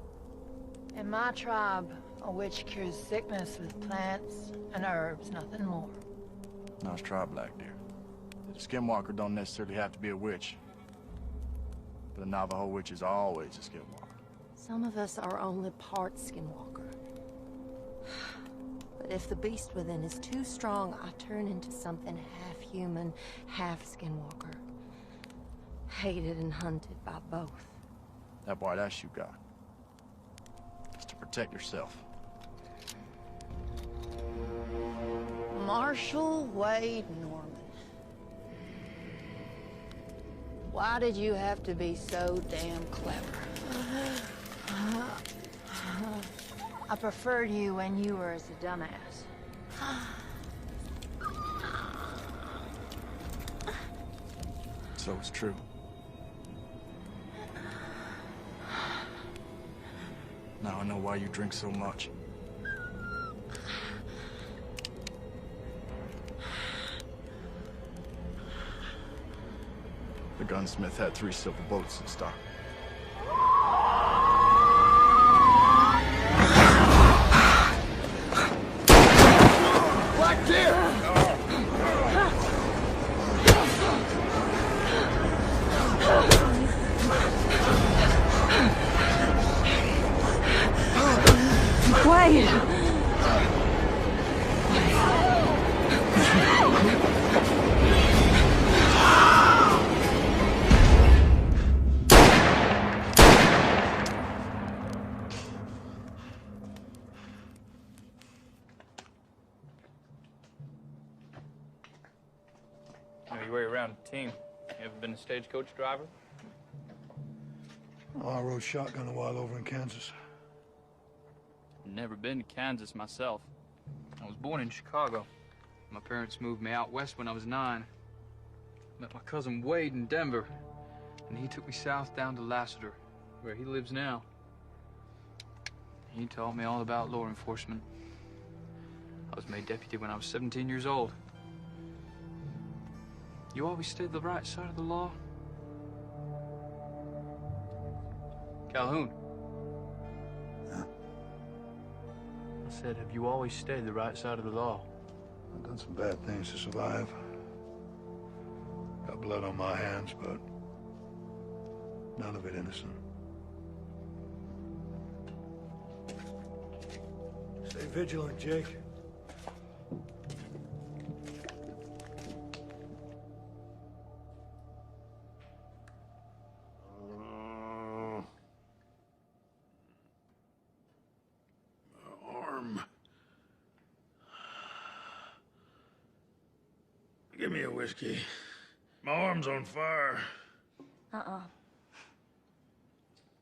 In my tribe, a witch cures sickness with plants and herbs, nothing more. Nice try, Black Deer. The skinwalker don't necessarily have to be a witch. But a Navajo witch is always a skinwalker. Some of us are only part skinwalker. But if the beast within is too strong, I turn into something half human, half skinwalker. Hated and hunted by both. That white ass you got. It's to protect yourself. Marshall Wade Norman. Why did you have to be so damn clever? I preferred you when you were as a dumbass. So it's true. Now I know why you drink so much. The gunsmith had 3 silver bullets in stock. Black Deer! Wait! Know your way around a team. You ever been a stagecoach driver? Oh, I rode shotgun a while over in Kansas. Never been to Kansas myself. I was born in Chicago. My parents moved me out west when I was 9. Met my cousin Wade in Denver, and he took me south down to Lassiter, where he lives now. He taught me all about law enforcement. I was made deputy when I was 17 years old. You always stayed the right side of the law? Calhoun. I said, have you always stayed the right side of the law? I've done some bad things to survive. Got blood on my hands, but none of it innocent. Stay vigilant, Jake. Give me a whiskey. My arm's on fire. Uh-uh.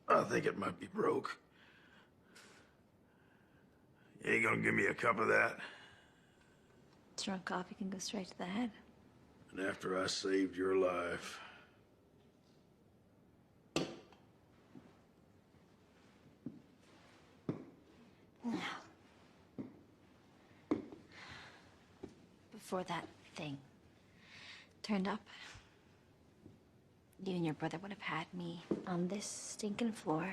I think it might be broke. You ain't gonna give me a cup of that? Strong coffee can go straight to the head. And after I saved your life. Before that thing turned up, you and your brother would have had me on this stinking floor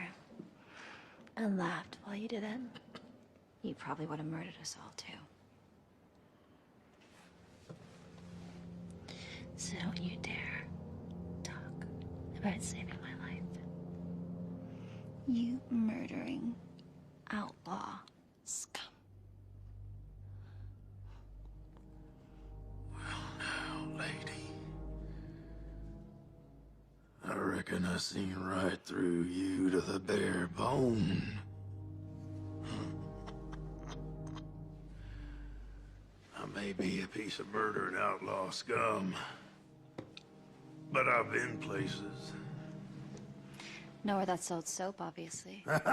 and laughed while you did it. You probably would have murdered us all, too. So don't you dare talk about saving my life. You murdering outlaw scum. Lady, I reckon I seen right through you to the bare bone. I may be a piece of murder and outlaw scum, but I've been places. Nowhere that sold soap, obviously. I've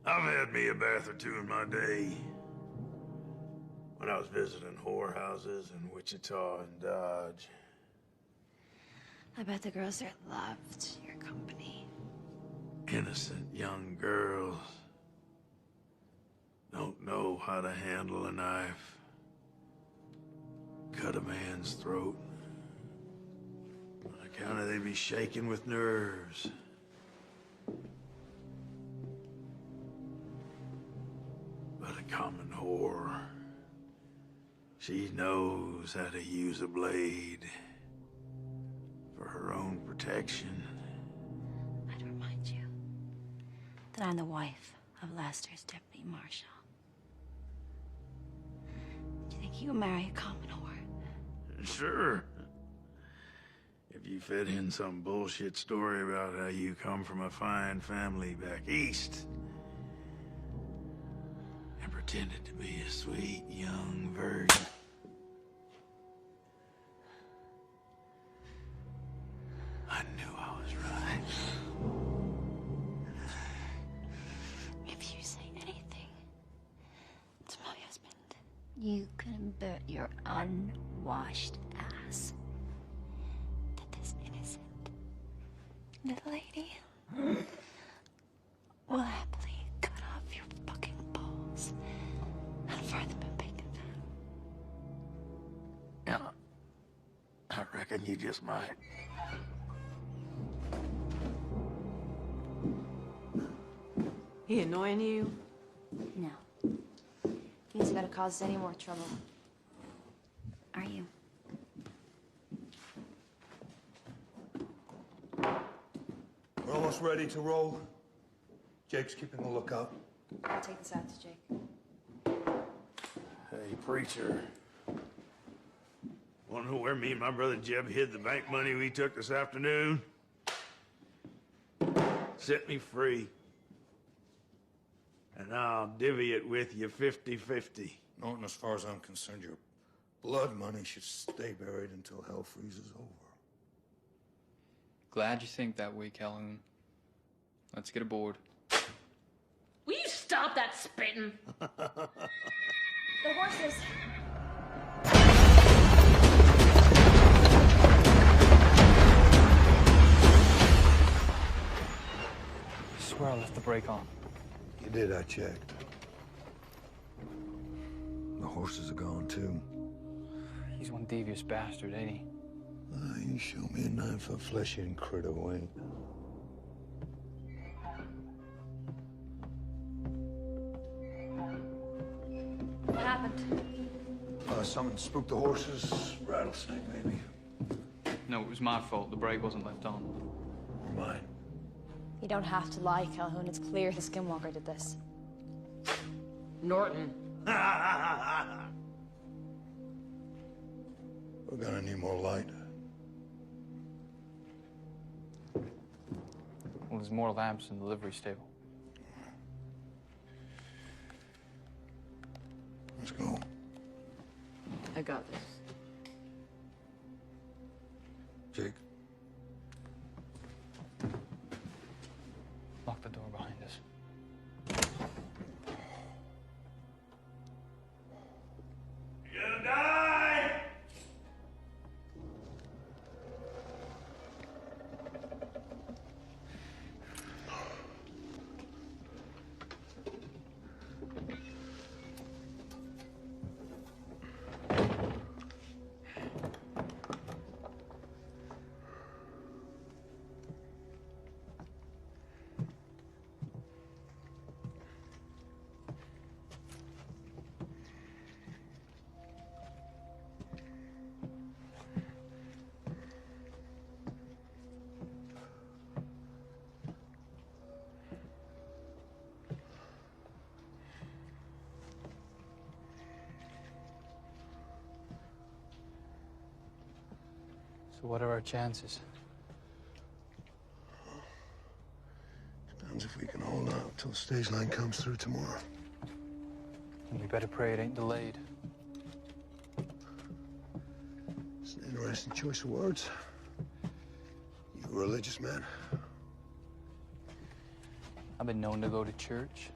had me a bath or two in my day. when I was visiting whorehouses in Wichita and Dodge. I bet the girls there loved your company. Innocent young girls. Don't know how to handle a knife. Cut a man's throat. On account of they be shaking with nerves. But a common whore. She knows how to use a blade for her own protection. I'd remind you that I'm the wife of Lester's deputy marshal. Do you think you would marry a common whore? Sure. If you fed in some bullshit story about how you come from a fine family back east and pretended to be a sweet young virgin. I knew I was right. If you say anything to my husband, you can bet your unwashed ass that this innocent little lady will happily cut off your fucking balls and fry them in bacon fat. Yeah, I reckon you just might. He annoying you? No. He isn't gonna cause us any more trouble. Are you? We're almost ready to roll. Jake's keeping a lookout. I'll take this out to Jake. Hey, preacher. Wanna know where me and my brother Jeb hid the bank money we took this afternoon? Set me free. And I'll divvy it with you 50-50. Norton, as far as I'm concerned, your blood money should stay buried until hell freezes over. Glad you think that way, Calhoun. Let's get aboard. Will you stop that spitting? The horses. I swear I left the brake on. You did, I checked. The horses are gone, too. He's one devious bastard, ain't he? You show me a 9-foot flesh-eating critter, Wayne. What happened? Someone spooked the horses. Rattlesnake, maybe. No, it was my fault. The brake wasn't left on. Mine. You don't have to lie, Calhoun. It's clear the skinwalker did this. Norton. We're gonna need more light. Well, there's more lamps in the livery stable. Let's go. I got this. Jake. Lock the door behind us. You're gonna die! So what are our chances? Depends if we can hold out till the stage line comes through tomorrow. And we better pray it ain't delayed. It's an interesting choice of words. You a religious man? I've been known to go to church.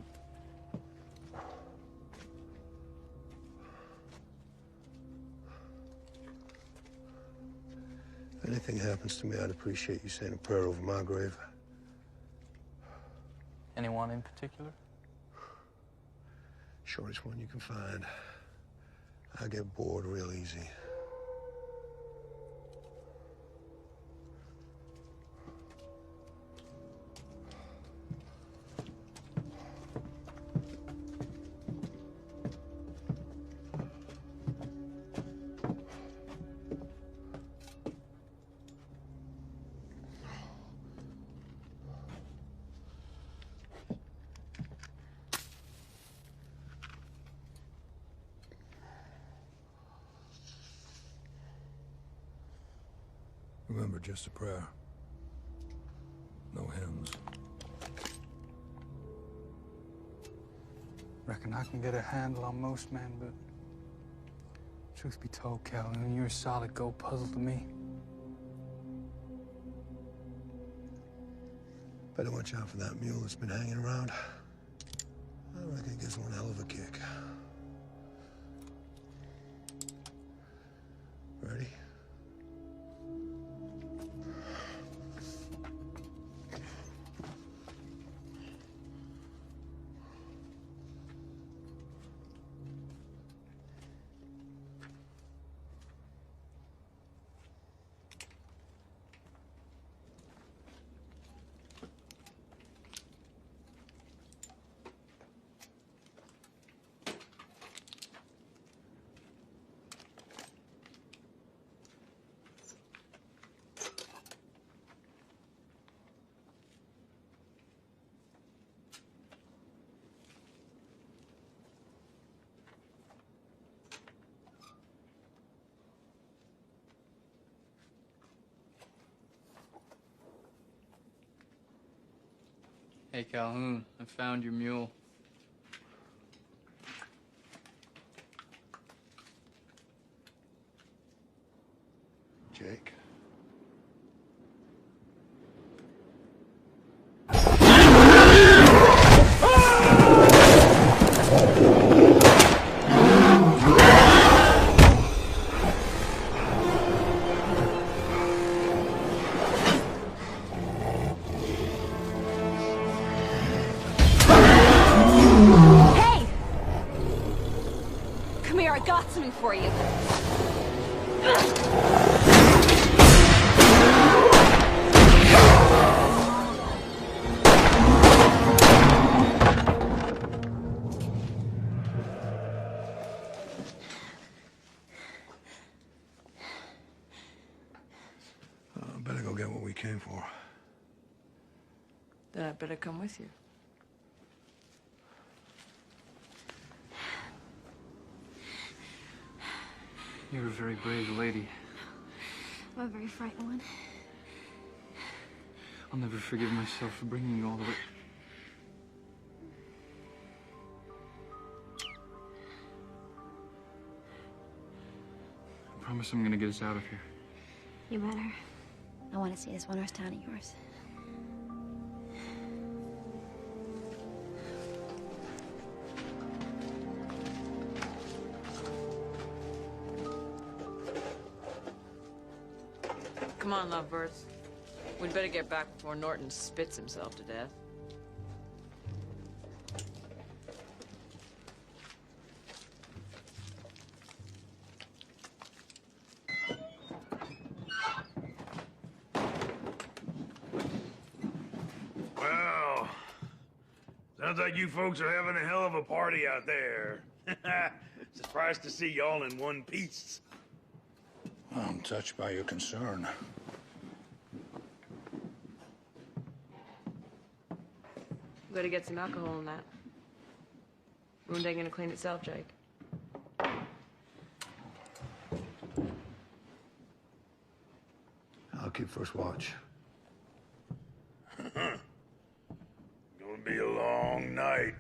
anything happens to me, I'd appreciate you saying a prayer over my grave. Anyone in particular? Shortest one you can find. I get bored real easy. Remember, just a prayer. No hymns. Reckon I can get a handle on most men, but truth be told, Calhoun, you're a solid gold puzzle to me. Better watch out for that mule that's been hanging around. I reckon it gives one hell of a kick. Ready? Hey, Calhoun, I found your mule. Jake. For you. Better go get what we came for. Then I better come with you. You're a very brave lady. I'm a very frightened one. I'll never forgive myself for bringing you all the way. I promise I'm gonna get us out of here. You better. I want to see this one-horse town of yours. Come on, lovebirds. We'd better get back before Norton spits himself to death. Well, sounds like you folks are having a hell of a party out there. Surprised to see y'all in one piece. I'm touched by your concern. We gotta get some alcohol in that. Wound ain't gonna clean itself, Jake. I'll keep first watch. Gonna be a long night.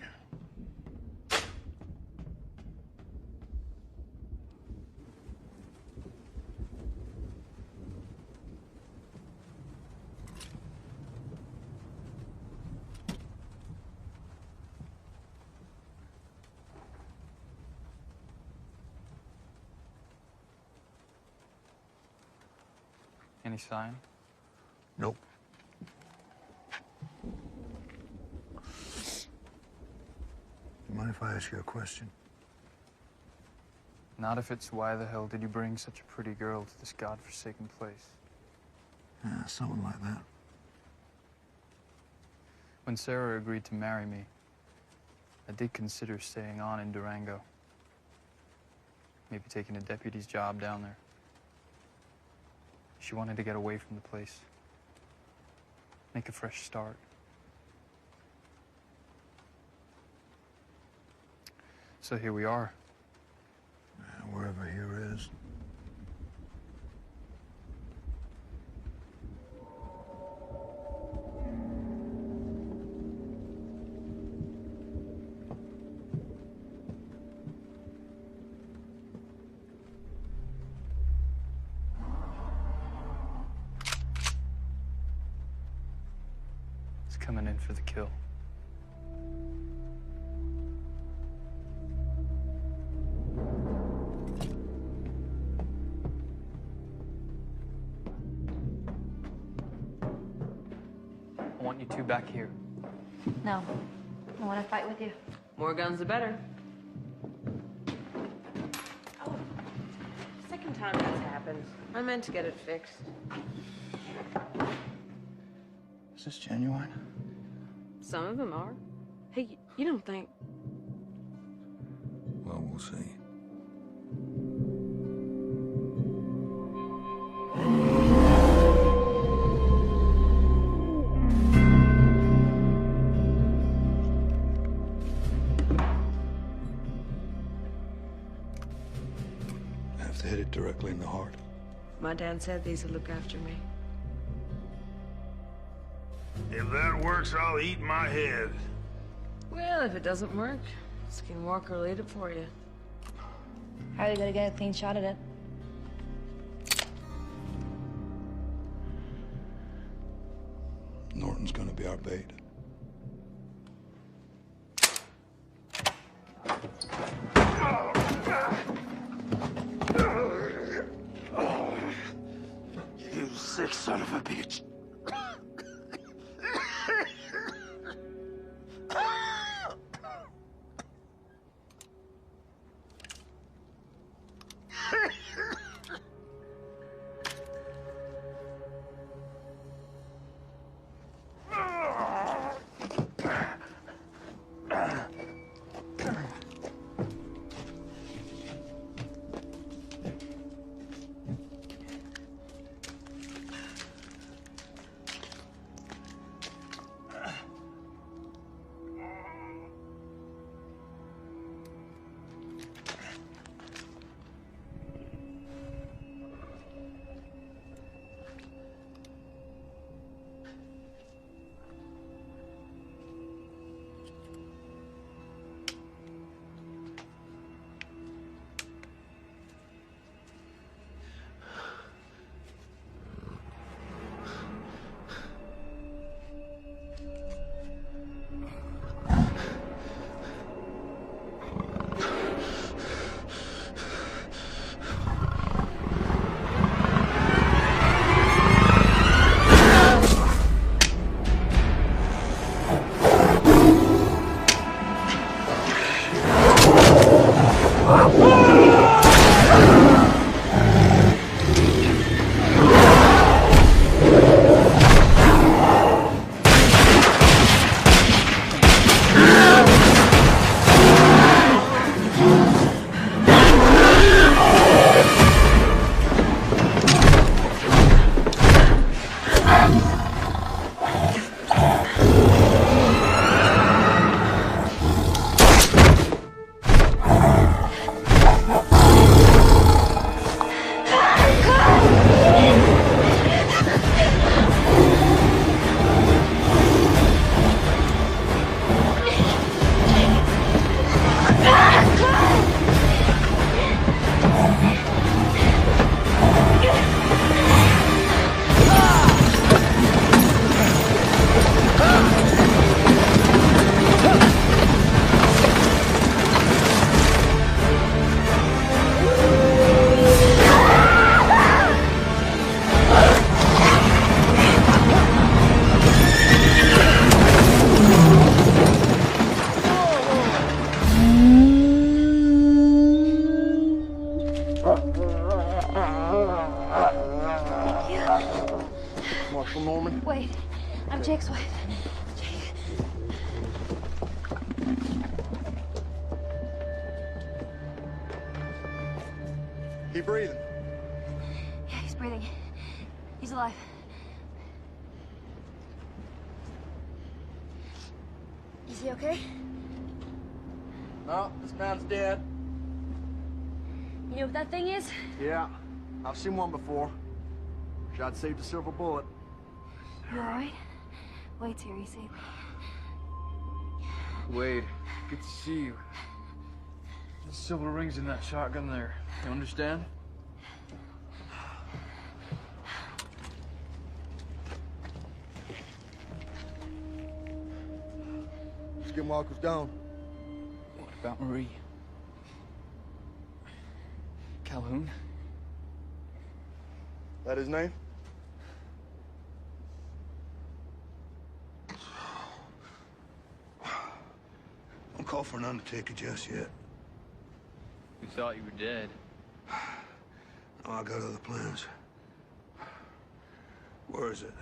Any sign? Nope. Mind if I ask you a question? Not if it's why the hell did you bring such a pretty girl to this godforsaken place? Yeah, something like that. When Sarah agreed to marry me, I did consider staying on in Durango. Maybe taking a deputy's job down there. She wanted to get away from the place. Make a fresh start. So here we are. Wherever here is. It's coming in for the kill. I want you two back here. No. I want to fight with you. More guns, the better. Oh, second time that's happened. I meant to get it fixed. Is this genuine? Some of them are. Hey, you don't think... Well, we'll see. I have to hit it directly in the heart. My dad said these would look after me. If that works, I'll eat my head. Well, if it doesn't work, Skinwalker will eat it for you. How are you gonna get a clean shot at it? Norton's gonna be our bait. You sick son of a bitch. Marshal Norman? Wait, I'm Jake's wife. He breathing? Yeah, he's breathing. He's alive. Is he okay? No, this man's dead. You know what that thing is? Yeah, I've seen one before. Wish I'd saved a silver bullet. You alright? Wait till you save me. Wade, good to see you. The silver rings in that shotgun there. You understand? Skinwalker's gone. What about Marie? Calhoun? That his name? Don't call for an undertaker just yet. We thought you were dead. No, I got other plans. Where is it?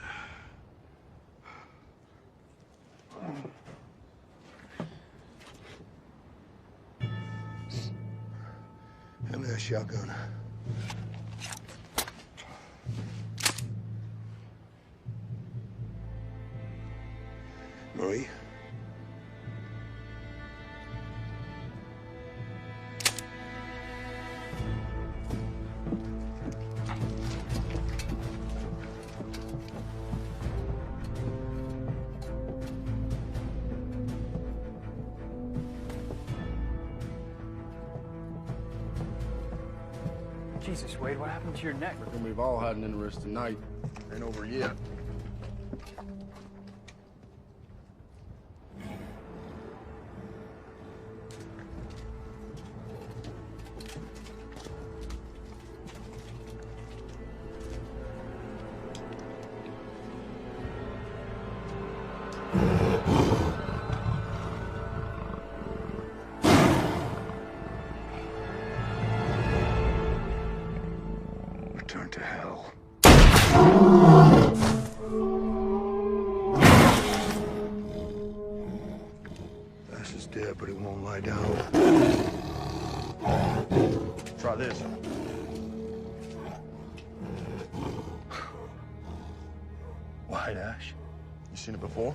Hand me that shotgun. Marie? Jesus, Wade, what happened to your neck? Reckon we've all had an interesting night. Ain't over yet. Return to hell. Ash is dead, but he won't lie down. Try this. White ash. You seen it before?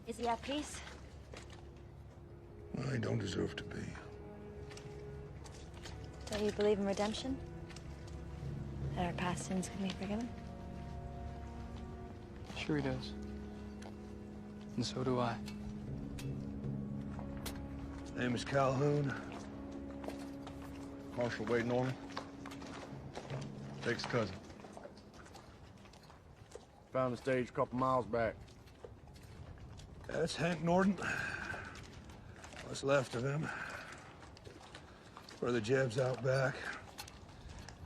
Is he at peace? Well, he don't deserve to be. Do you believe in redemption? That our past sins can be forgiven? Sure he does. And so do I. His name is Calhoun. Marshal Wade Norman. Jake's cousin. Found the stage a couple miles back. That's Hank Norton. What's left of him. Brother Jeb's out back.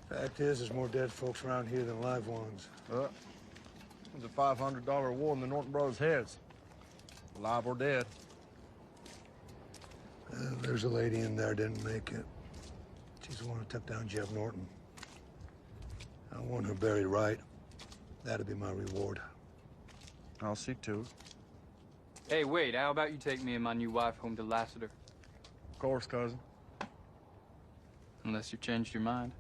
Fact is, there's more dead folks around here than live ones. There's a $500 reward in the Norton brothers' heads. Alive or dead. There's a lady in there didn't make it. She's the one who took down Jeb Norton. I want her buried right. That'd be my reward. I'll see to it. Hey, Wade, how about you take me and my new wife home to Lassiter? Of course, cousin. Unless you changed your mind.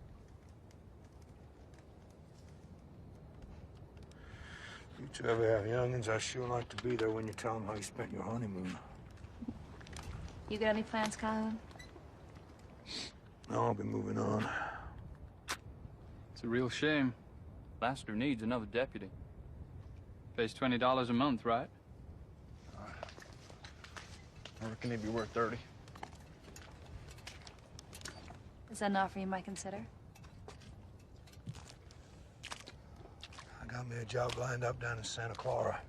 You two ever have youngins, I sure like to be there when you tell them how you spent your honeymoon. You got any plans, Calhoun? No, I'll be moving on. It's a real shame. Lassiter needs another deputy. Pays $20 a month, right? I reckon he'd be worth 30. Is that an offer you might consider? got me a job lined up down in Santa Clara.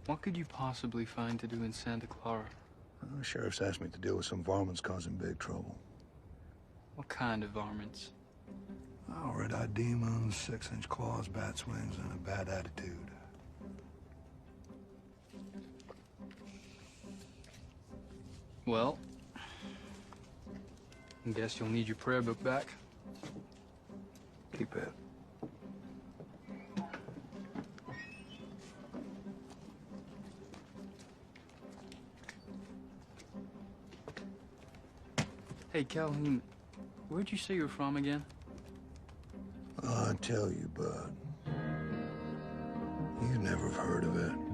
What could you possibly find to do in Santa Clara? The sheriff's asked me to deal with some varmints causing big trouble. What kind of varmints? Oh, red-eyed demons, 6-inch claws, bat wings, and a bad attitude. Well, I guess you'll need your prayer book back. Keep it. Hey, Calhoun, where'd you say you're from again? I tell you, bud. You'd never have heard of it.